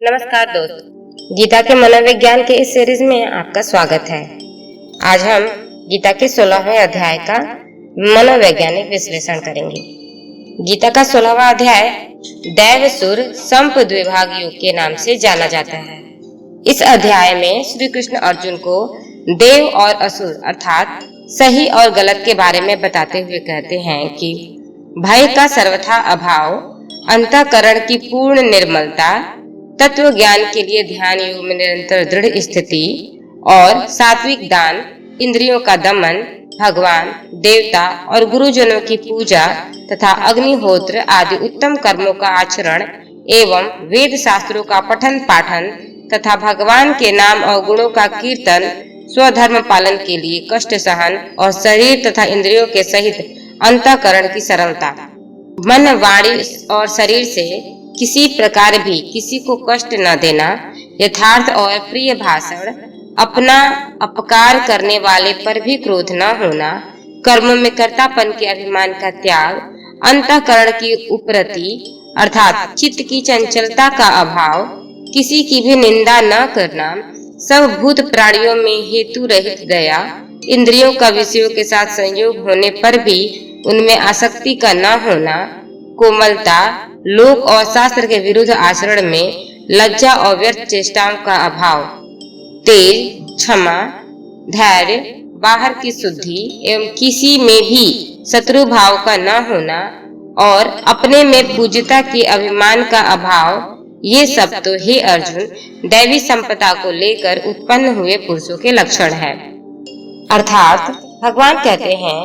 नमस्कार दोस्तों, गीता के मनोविज्ञान के इस सीरीज में आपका स्वागत है। आज हम गीता के 16वें अध्याय का मनोवैज्ञानिक विश्लेषण करेंगे। गीता का 16वां अध्याय दैव-असुर संप द्विभाग योग के नाम से जाना जाता है। इस अध्याय में श्री कृष्ण अर्जुन को देव और असुर अर्थात सही और गलत के बारे में बताते हुए कहते हैं कि भय का सर्वथा अभाव, अंतःकरण की पूर्ण निर्मलता, तत्व ज्ञान के लिए ध्यान योग में निरंतर दृढ़ स्थिति और सात्विक दान, इंद्रियों का दमन, भगवान, देवता और गुरुजनों की पूजा तथा अग्निहोत्र आदि उत्तम कर्मों का आचरण एवं वेद शास्त्रों का पठन पाठन तथा भगवान के नाम और गुणों का कीर्तन, स्वधर्म पालन के लिए कष्ट सहन और शरीर तथा इंद्रियों के सहित अंतःकरण की सरलता, मन, वाणी और शरीर से किसी प्रकार भी किसी को कष्ट न देना, यथार्थ और प्रिय भाषण, अपना अपकार करने वाले पर भी क्रोध न होना, कर्मों में कर्तापन के अभिमान का त्याग, अंतःकरण की उपरति अर्थात चित्त की चंचलता का अभाव, किसी की भी निंदा न करना, सब भूत प्राणियों में हेतु रहित दया, इंद्रियों का विषयों के साथ संयोग होने पर भी उनमें आसक्ति का न होना, कोमलता, लोक और शास्त्र के विरुद्ध आचरण में लज्जा और व्यर्थ चेष्टाओं का अभाव, तेज, क्षमा, धैर्य, बाहर की शुद्धि एवं किसी में भी शत्रु भाव का न होना और अपने में पूज्यता के अभिमान का अभाव, ये सब तो हे अर्जुन दैवी संपदा को लेकर उत्पन्न हुए पुरुषों के लक्षण है। अर्थात भगवान कहते हैं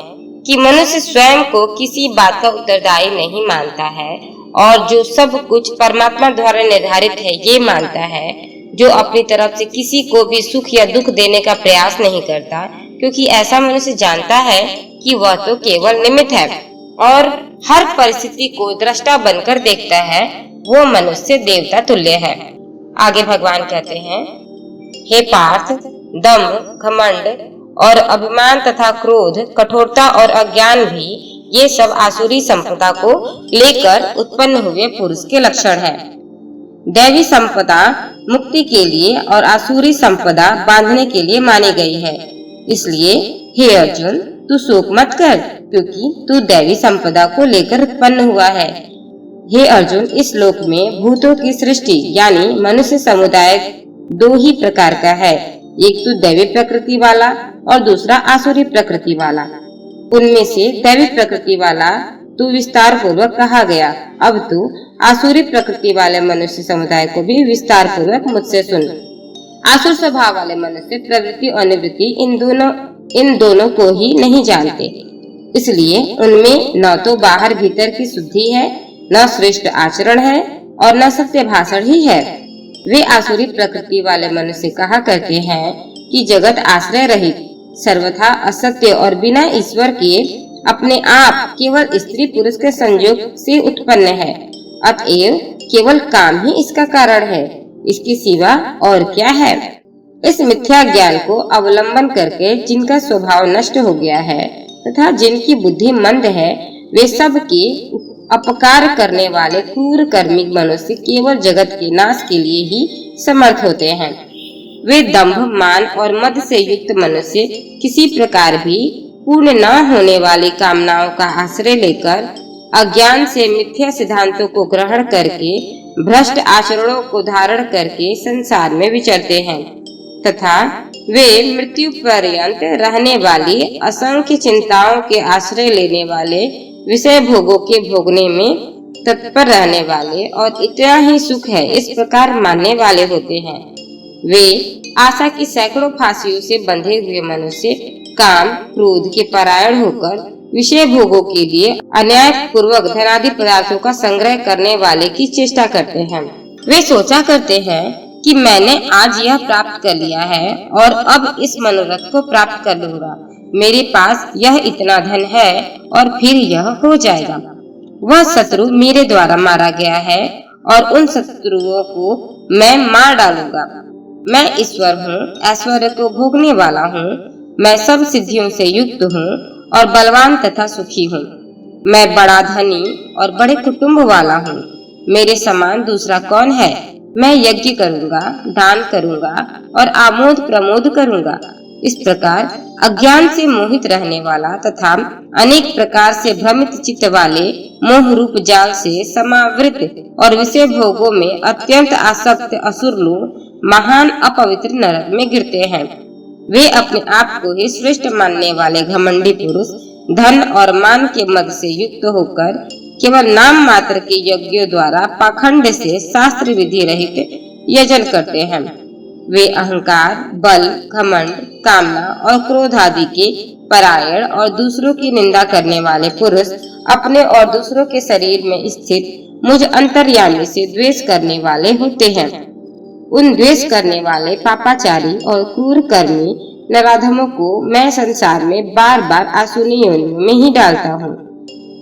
कि मनुष्य स्वयं को किसी बात का उत्तरदायी नहीं मानता है और जो सब कुछ परमात्मा द्वारा निर्धारित है ये मानता है, जो अपनी तरफ से किसी को भी सुख या दुख देने का प्रयास नहीं करता, क्योंकि ऐसा मनुष्य जानता है कि वह तो केवल निमित्त है और हर परिस्थिति को दृष्टा बनकर देखता है, वो मनुष्य देवता तुल्य है। आगे भगवान कहते हैं, हे पार्थ, दम्भ, घमंड और अभिमान तथा क्रोध, कठोरता और अज्ञान भी ये सब आसुरी संपदा को लेकर उत्पन्न हुए पुरुष के लक्षण है। दैवी संपदा मुक्ति के लिए और आसुरी संपदा बांधने के लिए मानी गई है। इसलिए हे अर्जुन, तू शोक मत कर, क्योंकि तू दैवी संपदा को लेकर उत्पन्न हुआ है। हे अर्जुन, इस लोक में भूतों की सृष्टि यानी मनुष्य समुदाय दो ही प्रकार का है, एक तो दैवी प्रकृति वाला और दूसरा आसुरी प्रकृति वाला। उनमें से दैवी प्रकृति वाला तू विस्तार पूर्वक कहा गया, अब तू आसुरी प्रकृति वाले मनुष्य समुदाय को भी विस्तार पूर्वक मुझसे सुन। आसुर स्वभाव वाले मनुष्य प्रवृत्ति और निवृत्ति इन दोनों को ही नहीं जानते, इसलिए उनमें न तो बाहर भीतर की शुद्धि है, न श्रेष्ठ आचरण है और न सत्य भाषण ही है। वे आसुरी प्रकृति वाले मनुष्य कहा करते हैं कि जगत आश्रय रहित, सर्वथा असत्य और बिना ईश्वर के अपने आप केवल स्त्री पुरुष के संयोग से उत्पन्न है, अतएव केवल काम ही इसका कारण है, इसके सिवा और क्या है। इस मिथ्या ज्ञान को अवलंबन करके जिनका स्वभाव नष्ट हो गया है तथा जिनकी बुद्धि मंद है, वे सब के अपकार करने वाले क्रूर कर्मी मनुष्य केवल जगत के नाश के लिए ही समर्थ होते हैं। वे दंभ, मान और मद से युक्त मनुष्य किसी प्रकार भी पूर्ण न होने वाली कामनाओं का आश्रय लेकर अज्ञान से मिथ्या सिद्धांतों को ग्रहण करके भ्रष्ट आचरणों को धारण करके संसार में विचरते हैं तथा वे मृत्यु पर्यंत रहने वाली असंख्य चिंताओं के आश्रय लेने वाले, विषय भोगों के भोगने में तत्पर रहने वाले और इतना ही सुख है इस प्रकार मानने वाले होते हैं। वे आशा की सैकड़ों फांसियों से बंधे हुए मनुष्य काम क्रोध के परायण होकर विषय भोगों के लिए अन्याय पूर्वक धनादि पदार्थों का संग्रह करने वाले की चेष्टा करते हैं। वे सोचा करते हैं कि मैंने आज यह प्राप्त कर लिया है और अब इस मनोरथ को प्राप्त कर लूंगा, मेरे पास यह इतना धन है और फिर यह हो जाएगा। वह शत्रु मेरे द्वारा मारा गया है और उन शत्रुओं को मैं मार डालूंगा। मैं ईश्वर हूँ, ऐश्वर्य को भोगने वाला हूँ, मैं सब सिद्धियों से युक्त हूँ और बलवान तथा सुखी हूँ। मैं बड़ा धनी और बड़े कुटुंब वाला हूँ, मेरे समान दूसरा कौन है। मैं यज्ञ करूंगा, दान करूंगा और आमोद प्रमोद करूंगा। इस प्रकार अज्ञान से मोहित रहने वाला तथा अनेक प्रकार से भ्रमित चित्त वाले मोह रूप जाल से समावृत और विषय भोगों में अत्यंत आसक्त असुर लोग महान अपवित्र नरक में गिरते हैं। वे अपने आप को ही श्रेष्ठ मानने वाले घमंडी पुरुष धन और मान के मद से युक्त होकर केवल नाम मात्र के यज्ञों द्वारा पाखंड से शास्त्र विधि रहित यजन करते हैं। वे अहंकार, बल, घमंड, कामना और क्रोध आदि के परायण और दूसरों की निंदा करने वाले पुरुष अपने और दूसरों के शरीर में स्थित मुझ अंतर्यामी से द्वेष करने वाले होते हैं। उन द्वेष करने वाले पापाचारी और क्रूर कर्मी नराधमों को मैं संसार में बार बार आसुरी योनियों में ही डालता हूँ।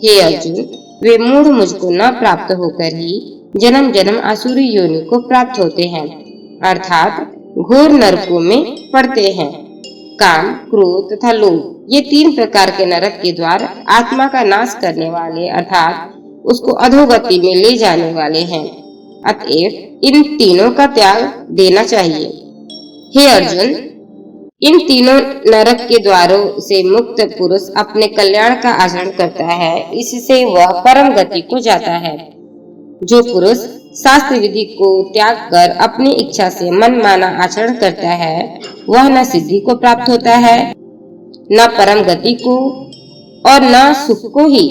हे अर्जुन, वे मूढ़ मुझको न प्राप्त होकर ही जन्म जन्म आसुरी योनि को प्राप्त होते हैं, अर्थात घोर नरकों में पड़ते हैं। काम, क्रोध तथा लोभ ये तीन प्रकार के नरक के द्वार आत्मा का नाश करने वाले अर्थात उसको अधोगति में ले जाने वाले हैं। अतएव इन तीनों का त्याग देना चाहिए। हे अर्जुन, इन तीनों नरक के द्वारों से मुक्त पुरुष अपने कल्याण का आचरण करता है, इससे वह परम गति को जाता है। जो पुरुष शास्त्र विधि को त्याग कर अपनी इच्छा से मन माना आचरण करता है, वह न सिद्धि को प्राप्त होता है, न परम गति को और न सुख को ही।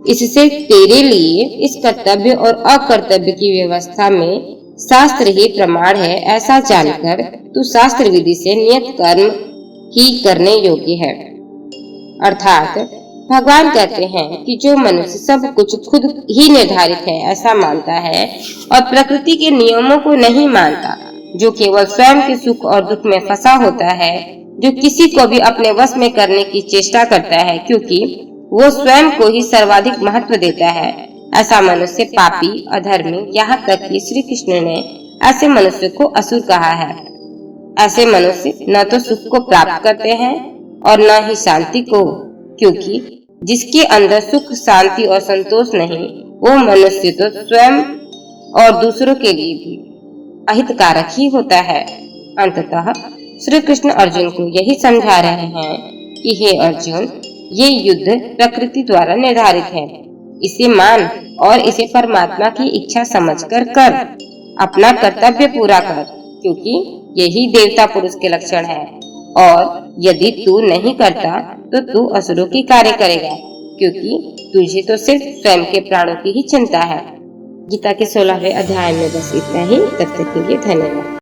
इससे तेरे लिए इस कर्तव्य और अकर्तव्य की व्यवस्था में शास्त्र ही प्रमाण है, ऐसा जानकर तू शास्त्र विधि से नियत कर्म ही करने योग्य है। अर्थात भगवान कहते हैं कि जो मनुष्य सब कुछ खुद ही निर्धारित है ऐसा मानता है और प्रकृति के नियमों को नहीं मानता, जो केवल स्वयं के सुख और दुख में फंसा होता है, जो किसी को भी अपने वश में करने की चेष्टा करता है क्योंकि वो स्वयं को ही सर्वाधिक महत्व देता है, ऐसा मनुष्य पापी, अधर्मी, यहाँ तक कि श्री कृष्ण ने ऐसे मनुष्य को असुर कहा है। ऐसे मनुष्य न तो सुख को प्राप्त करते हैं और न ही शांति को, क्योंकि जिसके अंदर सुख, शांति और संतोष नहीं, वो मनुष्य तो स्वयं और दूसरों के लिए भी अहितकारक ही होता है। अंततः श्री कृष्ण अर्जुन को यही समझा रहे हैं कि हे अर्जुन, ये युद्ध प्रकृति द्वारा निर्धारित है, इसे मान और इसे परमात्मा की इच्छा समझकर कर, अपना कर्तव्य पूरा कर, क्योंकि यही देवता पुरुष के लक्षण है। और यदि तू नहीं करता तो तू असुरों की कार्य करेगा, क्योंकि तुझे तो सिर्फ स्वयं के प्राणों की ही चिंता है। गीता के 16वें अध्याय में बस इतना ही। तब तक के लिए धन्यवाद।